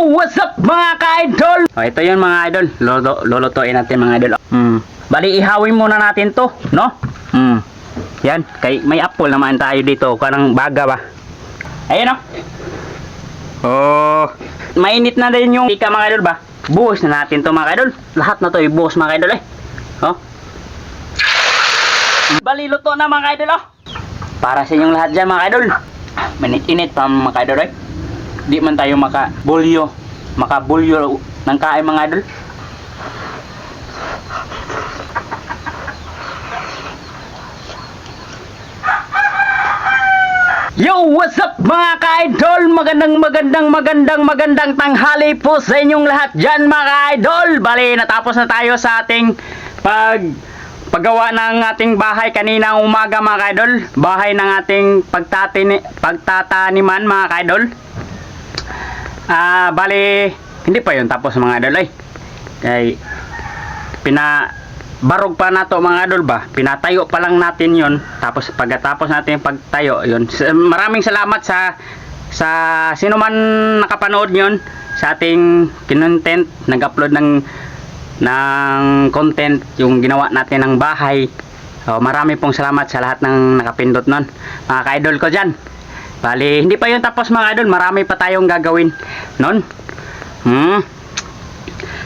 Yo, what's up mga ka-idol? Oh, ito yun mga idol. Lulutuin natin mga idol. Bali, ihawin muna natin to, no? Yan, may apple naman tayo dito. Kanang baga ba? Ayun, no? Oh, mainit na din yung ika mga idol ba? Buhos na natin to mga idol. Lahat na to ibuhos mga idol eh. Oh. Bali, luto na mga idol oh. Para sa inyong lahat dyan mga idol. Mainit-init pa mga idol eh. Di man tayo makabulyo ng kain mga idol. Yo, what's up mga ka-idol? Magandang tanghali po sa inyong lahat dyan mga idol. Bali, natapos na tayo sa ating paggawa ng ating bahay kaninang umaga mga ka-idol. Bahay ng ating pagtataniman mga ka-idol. Bali, hindi pa yun tapos mga idol ay. Kaya, barog pa na to mga idol ba, pinatayo pa lang natin yon. Tapos pagkatapos natin pagtayo yon, maraming salamat sa sino man nakapanood yon sa ating content, nag-upload ng content yung ginawa natin ng bahay. Marami pong salamat sa lahat ng nakapindot nun mga ka-idol ko dyan. Bali, hindi pa yun tapos mga idol, marami pa tayong gagawin nun.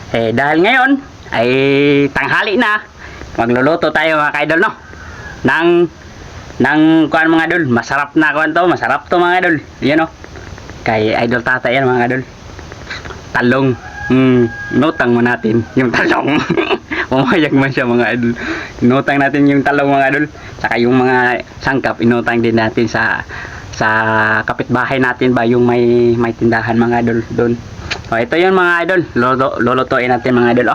Dahil ngayon ay tanghali na, magluluto tayo mga ka-idol no ng kuan mga idol. Masarap na kuan to, masarap to mga idol. Yan no, kay idol tata yan mga idol. Talong, inutang mo natin yung talong. Pumayag man siya mga idol. Inutang natin yung talong mga idol, saka yung mga sangkap inutang din natin sa kapitbahay natin ba, yung may tindahan mga idol doon. Ito yun mga idol, lulutuin natin mga idol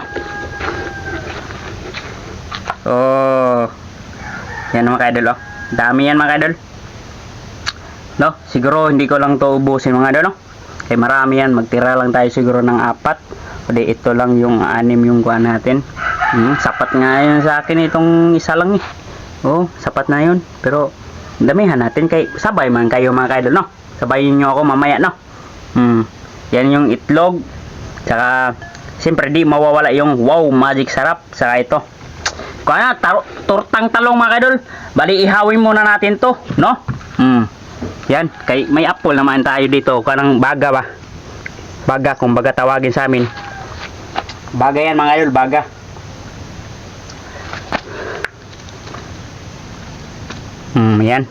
yan mga idol dami yan mga idol no. Siguro hindi ko lang to ubusin mga idol no, kaya marami yan, magtira lang tayo siguro ng 4. Hindi, ito lang yung 6 yung kuha natin. Sapat nga yun sa akin itong isa lang eh. Sapat na yun, pero damihan natin kay sabay man kayo mga idol no, sabayin nyo ako mamaya no. Yan yung itlog, tsaka siyempre di mawawala yung wow magic sarap, saka ito kaya tortang talong mga idol. Bali, ihawin muna natin to no. Yan, may apple naman tayo dito, kanang baga ba, baga kung baga tawagin sa amin, baga yan mga idol, baga. Yan.